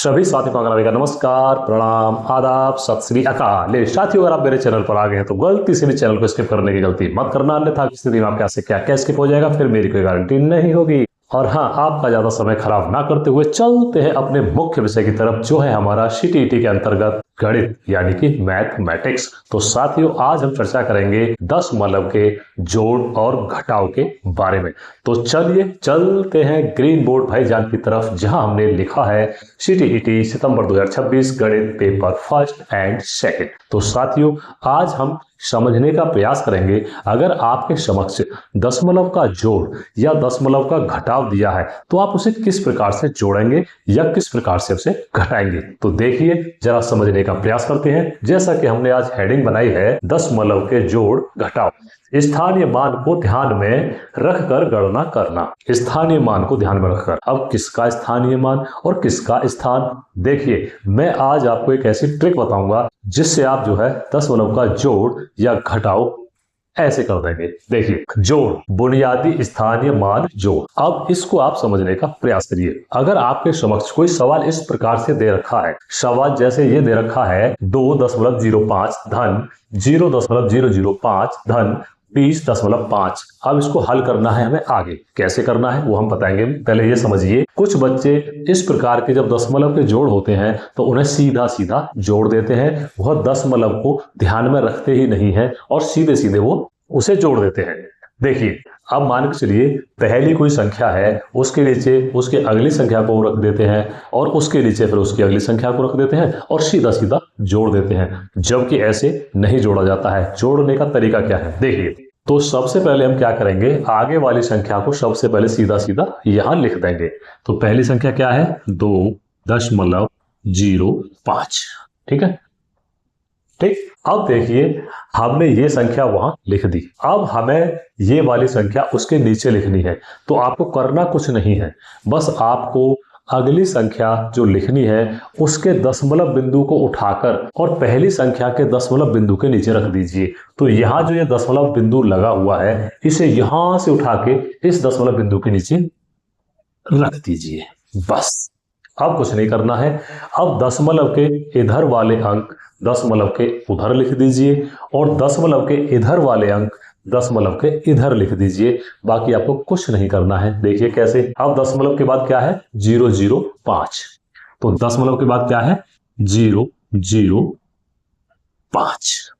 सभी साथियों को अंग्रेजी का नमस्कार, प्रणाम, आदाब, सत श्री अकाल। साथियों, अगर आप मेरे चैनल पर आ गए हैं तो गलती से भी चैनल को स्किप करने की गलती मत करना, अन्यथा की स्थिति में आपके से क्या स्किप हो जाएगा, फिर मेरी कोई गारंटी नहीं होगी। और हाँ, आपका ज्यादा समय खराब ना करते हुए चलते हैं अपने मुख्य विषय की तरफ, जो है हमारा सीटीईटी के अंतर्गत गणित यानी कि मैथमेटिक्स। तो साथियों, आज हम चर्चा करेंगे दशमलव के जोड़ और घटाव के बारे में। तो चलिए चलते हैं ग्रीन बोर्ड भाईजान की तरफ, जहां हमने लिखा है सीटीईटी सितंबर 2026 गणित पेपर फर्स्ट एंड सेकंड। तो साथियों, आज हम समझने का प्रयास करेंगे, अगर आपके समक्ष दशमलव का जोड़ या दशमलव का घटाव दिया है तो आप उसे किस प्रकार से जोड़ेंगे या किस प्रकार से उसे घटाएंगे। तो देखिए, जरा समझने का प्रयास करते हैं। जैसा कि हमने आज हेडिंग बनाई है दशमलव के जोड़ घटाव, स्थानीय मान को ध्यान में रखकर गणना करना। स्थानीय मान को ध्यान में रखकर, अब किसका स्थानीय मान और किसका स्थान। देखिए, मैं आज आपको एक ऐसी ट्रिक बताऊंगा जिससे आप जो है दशमलव का जोड़ या घटाव ऐसे कर देंगे। देखिए, जोड़, बुनियादी स्थानीय मान जोड़। अब इसको आप समझने का प्रयास करिए। अगर आपके समक्ष कोई सवाल इस प्रकार से दे रखा है, सवाल जैसे ये दे रखा है 2.05 धन 0.005 धन 20.5। अब इसको हल करना है हमें। आगे कैसे करना है वो हम बताएंगे, पहले ये समझिए। कुछ बच्चे इस प्रकार के जब दशमलव के जोड़ होते हैं तो उन्हें सीधा सीधा जोड़ देते हैं, वह दशमलव को ध्यान में रखते ही नहीं है और सीधे सीधे वो उसे जोड़ देते हैं। देखिए, अब मान के चलिए पहली कोई संख्या है, उसके नीचे उसके अगली संख्या को रख देते हैं और उसके नीचे फिर उसकी अगली संख्या को रख देते हैं और सीधा सीधा जोड़ देते हैं, जबकि ऐसे नहीं जोड़ा जाता है। जोड़ने का तरीका क्या है, देखिए। तो सबसे पहले हम क्या करेंगे, आगे वाली संख्या को सबसे पहले सीधा सीधा यहां लिख देंगे। तो पहली संख्या क्या है, 2.05। ठीक है, ठीक। अब देखिए, हमने ये संख्या वहां लिख दी। अब हमें ये वाली संख्या उसके नीचे लिखनी है। तो आपको करना कुछ नहीं है, बस आपको अगली संख्या जो लिखनी है उसके दशमलव बिंदु को उठाकर और पहली संख्या के दशमलव बिंदु के नीचे रख दीजिए। तो यहां जो ये दशमलव बिंदु लगा हुआ है, इसे यहां से उठा के इस दशमलव बिंदु के नीचे रख दीजिए, बस। अब कुछ नहीं करना है। अब दशमलव के इधर वाले अंक दशमलव के उधर लिख दीजिए और दशमलव के इधर वाले अंक दशमलव के इधर लिख दीजिए। बाकी आपको कुछ नहीं करना है। देखिए कैसे। अब दशमलव के बाद क्या है, 005। तो दशमलव के बाद क्या है, 005।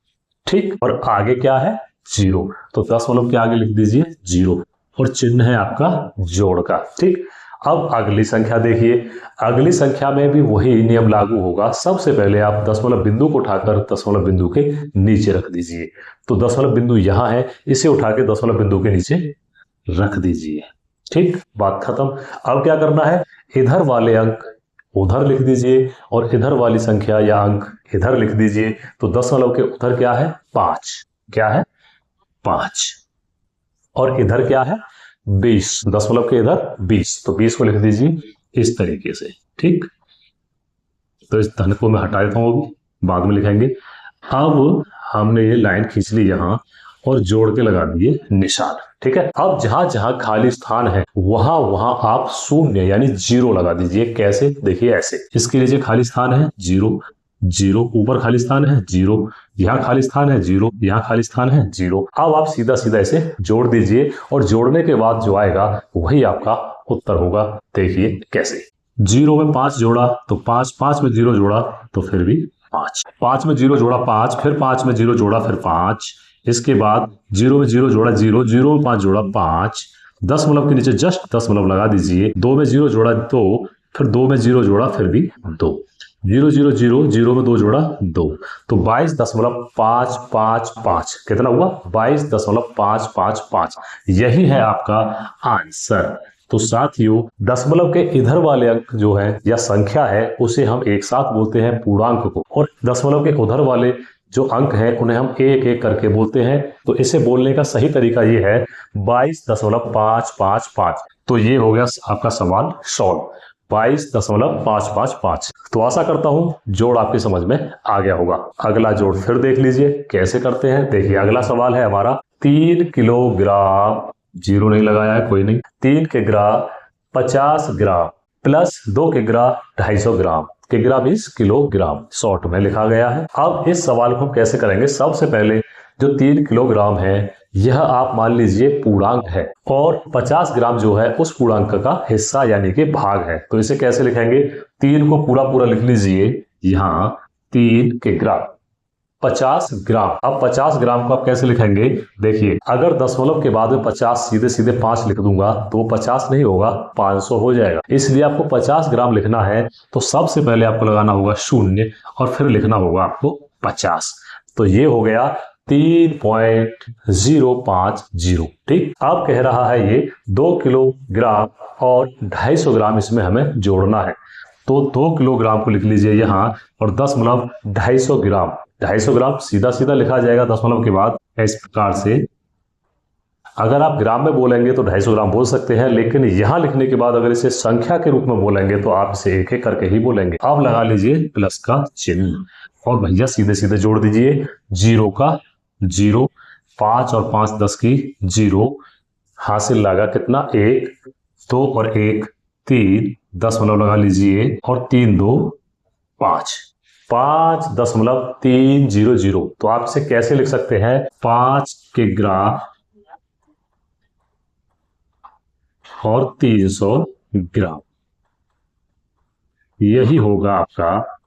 ठीक, और आगे क्या है, 0। तो दशमलव के आगे लिख दीजिए 0 और चिन्ह है आपका जोड़ का। ठीक। अब अगली संख्या देखिए, अगली संख्या में भी वही नियम लागू होगा। सबसे पहले आप दशमलव बिंदु को उठाकर दशमलव बिंदु के नीचे रख दीजिए। तो दशमलव बिंदु यहां है, इसे उठा के दशमलव बिंदु के नीचे रख दीजिए। ठीक, बात खत्म। अब क्या करना है, इधर वाले अंक उधर लिख दीजिए और इधर वाली संख्या या अंक इधर लिख दीजिए। तो दशमलव के उधर क्या है, 5। क्या है, 5। और इधर क्या है, 20। दशमलव के इधर 20। तो 20 को लिख दीजिए इस तरीके से। ठीक, तो इस धन को मैं हटा देता हूं, बाद में लिखेंगे। अब हमने ये लाइन खींच ली यहां और जोड़ के लगा दिए निशान। ठीक है। अब जहां जहां खाली स्थान है वहां वहां आप शून्य यानी 0 लगा दीजिए। कैसे, देखिए ऐसे। इसके नीचे खाली स्थान है 0, 0। ऊपर खाली स्थान है 0, यहाँ खाली स्थान है 0, यहाँ खाली स्थान है 0। अब आप सीधा सीधा इसे जोड़ दीजिए और जोड़ने के बाद जो आएगा वही आपका उत्तर होगा। देखिए कैसे। 0 में 5 जोड़ा तो 5, 5 में 0 जोड़ा तो फिर भी 5, 5 में 0 जोड़ा 5, फिर 5 में 0 जोड़ा फिर 5। इसके बाद 0 में 0 जोड़ा 0, 0 में 5 जोड़ा 5। दशमलव के नीचे जस्ट दशमलव लगा दीजिए। 2 में 0 जोड़ा 2, फिर 2 में 0 जोड़ा फिर भी 2। 0 0 0, 0 में 2 जोड़ा 2। तो 22.555 कितना हुआ, 22.555। यही है आपका आंसर। तो साथियों, दशमलव के इधर वाले अंक जो है या संख्या है उसे हम एक साथ बोलते हैं पूर्णांक को, और दशमलव के उधर वाले जो अंक है उन्हें हम एक एक करके बोलते हैं। तो इसे बोलने का सही तरीका ये है 22.555। तो ये हो गया आपका सवाल सॉल्व, 22.555। तो आशा करता हूं जोड़ आपकी समझ में आ गया होगा। अगला जोड़ फिर देख लीजिए कैसे करते हैं। देखिए, अगला सवाल है हमारा 3 किलोग्राम, 0 नहीं लगाया है, कोई नहीं, 3 किलोग्राम 50 ग्राम प्लस 2 किग्रा 250 ग्राम, किग्रा मीन्स किलोग्राम शॉर्ट में लिखा गया है। अब इस सवाल को हम कैसे करेंगे, सबसे पहले जो 3 किलोग्राम है यह आप मान लीजिए पूर्णांक है और 50 ग्राम जो है उस पूर्णांक का हिस्सा यानी कि भाग है। तो इसे कैसे लिखेंगे, 3 को पूरा पूरा लिख लीजिए, यहाँ 3 किग्रा 50 ग्राम। अब 50 ग्राम को आप कैसे लिखेंगे, देखिए अगर दशमलव के बाद में 50 सीधे सीधे 5 लिख दूंगा तो 50 नहीं होगा, 500 हो जाएगा। इसलिए आपको 50 ग्राम लिखना है तो सबसे पहले आपको लगाना होगा 0 और फिर लिखना होगा आपको 50। तो ये हो गया 3.050। ठीक, अब कह रहा है ये 2 किलोग्राम और 250 ग्राम इसमें हमें जोड़ना है। तो 2 किलोग्राम को लिख लीजिए यहाँ और 10.250 ग्राम, 250 ग्राम सीधा सीधा लिखा जाएगा दशमलव के बाद इस प्रकार से। अगर आप ग्राम में बोलेंगे तो 250 ग्राम बोल सकते हैं, लेकिन यहां लिखने के बाद अगर इसे संख्या के रूप में बोलेंगे तो आप इसे एक एक करके ही बोलेंगे। अब लगा लीजिए प्लस का चिन्ह और भैया सीधे सीधे जोड़ दीजिए, 0 का 0, 5 और 5 10 की 0, हासिल लगा कितना 1, 2 और 1 3, दशमलव लगा लीजिए और 3 2 5, 5.300। तो आप इसे कैसे लिख सकते हैं, 5 किग्रा और 300 ग्राम, यही होगा आपका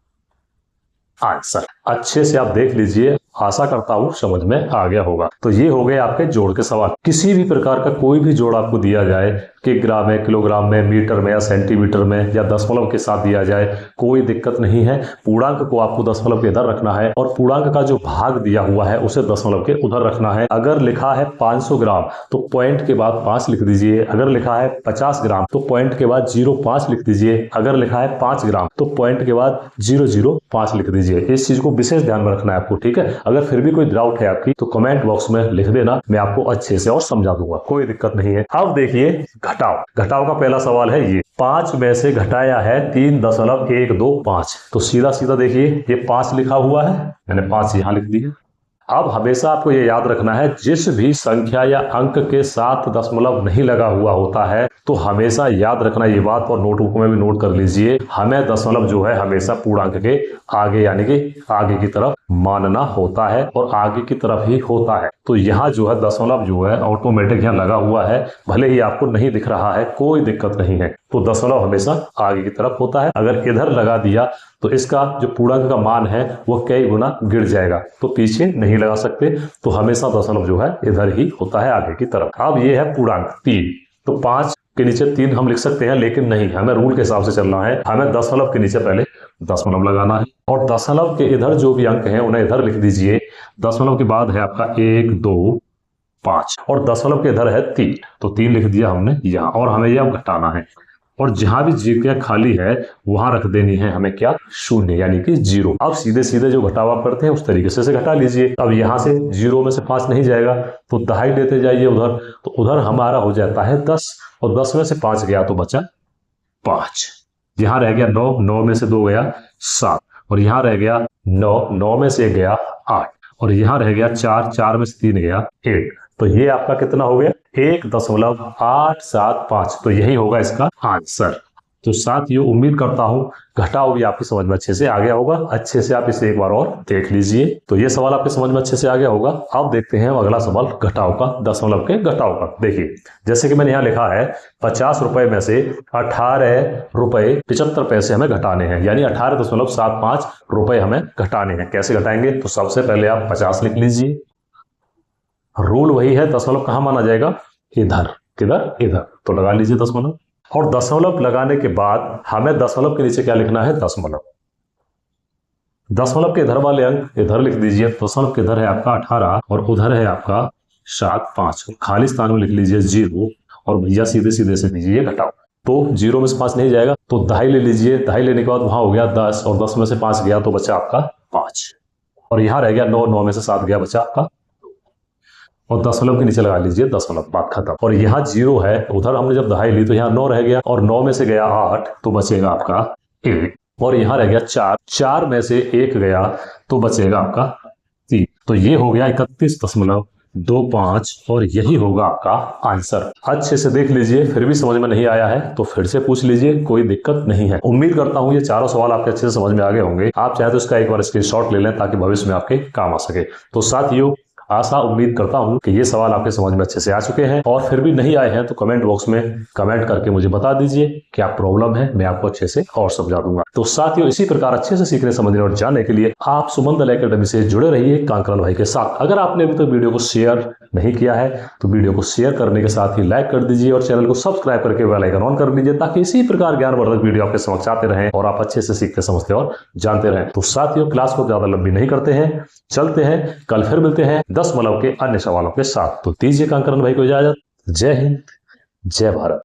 आंसर। अच्छे से आप देख लीजिए, आशा करता हूं समझ में आ गया होगा। तो ये हो गए आपके जोड़ के सवाल। किसी भी प्रकार का कोई भी जोड़ आपको दिया जाए कि ग्राम में, किलोग्राम में, मीटर में या सेंटीमीटर में या दशमलव के साथ दिया जाए, कोई दिक्कत नहीं है। पूर्णांक को आपको दशमलव के इधर रखना है और पूर्णांक का जो भाग दिया हुआ है उसे दशमलव के उधर रखना है। अगर लिखा है 500 ग्राम तो पॉइंट के बाद 5 लिख दीजिए, अगर लिखा है 50 ग्राम तो पॉइंट के बाद 0.5 लिख दीजिए, अगर लिखा है 5 ग्राम तो पॉइंट के बाद 0.05 लिख दीजिए। इस चीज को विशेष ध्यान में रखना है आपको, ठीक है। अगर फिर भी कोई डाउट है आपकी तो कमेंट बॉक्स में लिख देना, मैं आपको अच्छे से और समझा दूंगा, कोई दिक्कत नहीं है। अब देखिए घटाओ, घटाओ का पहला सवाल है ये, 5 में से घटाया है 3.125। तो सीधा सीधा देखिए ये 5 लिखा हुआ है, मैंने 5 यहां लिख दिया। अब हमेशा आपको ये याद रखना है, जिस भी संख्या या अंक के साथ दशमलव नहीं लगा हुआ होता है तो हमेशा याद रखना ये बात, और नोटबुक में भी नोट कर लीजिए, हमें दशमलव जो है हमेशा पूर्णांक के आगे यानी कि आगे की तरफ मानना होता है और आगे की तरफ ही होता है। तो यहाँ जो है दशमलव जो है ऑटोमेटिक यहाँ लगा हुआ है, भले ही आपको नहीं दिख रहा है, कोई दिक्कत नहीं है। तो दशमलव हमेशा आगे की तरफ होता है। अगर इधर लगा दिया तो इसका जो पूर्णांक का मान है वो कई गुना गिर जाएगा, तो पीछे नहीं लगा सकते। तो हमेशा दशमलव जो है इधर ही होता है आगे की तरफ। अब ये है पूर्णांक 3, तो 5 के नीचे 3 हम लिख सकते हैं, लेकिन नहीं, हमें रूल के हिसाब से चलना है। हमें दशमलव के नीचे पहले दशमलव लगाना है और दशमलव के इधर जो भी अंक हैं उन्हें इधर लिख दीजिए। दशमलव के बाद है आपका 1 2 5 और दशमलव के इधर है 3, तो 3 लिख दिया हमने यहाँ, और हमें यह घटाना है। और जहां भी जगह खाली है वहां रख देनी है हमें क्या, 0 यानी कि 0। अब सीधे सीधे जो घटाव करते हैं उस तरीके से घटा लीजिए। अब यहां से 0 में से 5 नहीं जाएगा तो 2.5 लेते जाइए उधर, तो उधर हमारा हो जाता है 10 और 10 में से 5 गया तो बचा 5। यहां रह गया 9, 9 में से 2 गया 7 और यहां रह गया 9, 9 में से 1 गया 8 और यहां रह गया 4, 4 में से 3 गया 8। तो ये आपका कितना हो गया, 1.875। तो यही होगा इसका आंसर। तो साथियों उम्मीद करता हूं घटाओ भी आपकी समझ में अच्छे से आ गया होगा। अच्छे से आप इसे एक बार और देख लीजिए। तो ये सवाल आपकी समझ में अच्छे से आ गया होगा। अब देखते हैं अगला सवाल घटाओ का, दशमलव के घटाओ का। देखिए जैसे कि मैंने यहाँ लिखा है 50 रुपए में से 18 रुपए 75 पैसे हमें घटाने हैं, यानी 18.75 रुपए हमें घटाने हैं। कैसे घटाएंगे, तो सबसे पहले आप 50 लिख लीजिए। रूल वही है, दशमलव कहां माना जाएगा, इधर। किधर, इधर। तो लगा लीजिए दशमलव, और दशमलव लगाने के बाद हमें दशमलव के नीचे क्या लिखना है, दशमलव। दशमलव के इधर वाले अंक इधर लिख दीजिए। दशमलव के इधर है आपका 18 और उधर है आपका 7 5, खाली स्थान में लिख लीजिए 0 और भैया सीधे सीधे से दीजिए घटाओ। तो 0 में से 5 नहीं जाएगा तो 2.5 ले लीजिए। 2.5 लेने के बाद वहां हो गया 10 और 10 में से 5 गया तो बचा आपका 5 और यहां रह गया 9, 9 में से 7 गया बचा आपका, और दशमलव के नीचे लगा लीजिए दशमलव, बात खत्म। और यहाँ 0 है, उधर हमने जब 2.5 ली तो यहाँ 9 रह गया और 9 में से गया 8 तो बचेगा आपका 1 और यहाँ रह गया 4, 4 में से 1 गया तो बचेगा आपका 3। तो ये हो गया 31.3 25 और यही होगा आपका आंसर। अच्छे से देख लीजिए, फिर भी समझ में नहीं आया है तो फिर से पूछ लीजिए, कोई दिक्कत नहीं है। उम्मीद करता हूं ये चारों सवाल आपके अच्छे से समझ में आ गए होंगे। आप चाहे तो इसका एक बार स्क्रीनशॉट ले लें ताकि भविष्य में आपके काम आ सके। तो साथियों, आशा उम्मीद करता हूं कि ये सवाल आपके समझ में अच्छे से आ चुके हैं, और फिर भी नहीं आए हैं तो कमेंट बॉक्स में कमेंट करके मुझे बता दीजिए क्या प्रॉब्लम है, मैं आपको अच्छे से और समझा दूंगा। तो साथियों, इसी प्रकार अच्छे से सीखने, समझने और जानने के लिए आप सुमन दल एकेडमी से जुड़े रहिए कांकरण भाई के साथ। अगर आपने अभी तक वीडियो को शेयर नहीं किया है तो वीडियो को शेयर करने के साथ ही लाइक कर दीजिए और चैनल को सब्सक्राइब करके बेल आइकन ऑन कर लीजिए, ताकि इसी प्रकार ज्ञानवर्धक वीडियो आपके समक्ष आते रहें और आप अच्छे से सीखते, समझते और जानते रहें। तो साथियों, क्लास को ज्यादा लंबी नहीं करते हैं, चलते हैं। कल फिर मिलते हैं 10 मलव के अन्य सवालों के साथ। तो दीजिए कांकरण भाई को इजाजत। जय हिंद, जय भारत।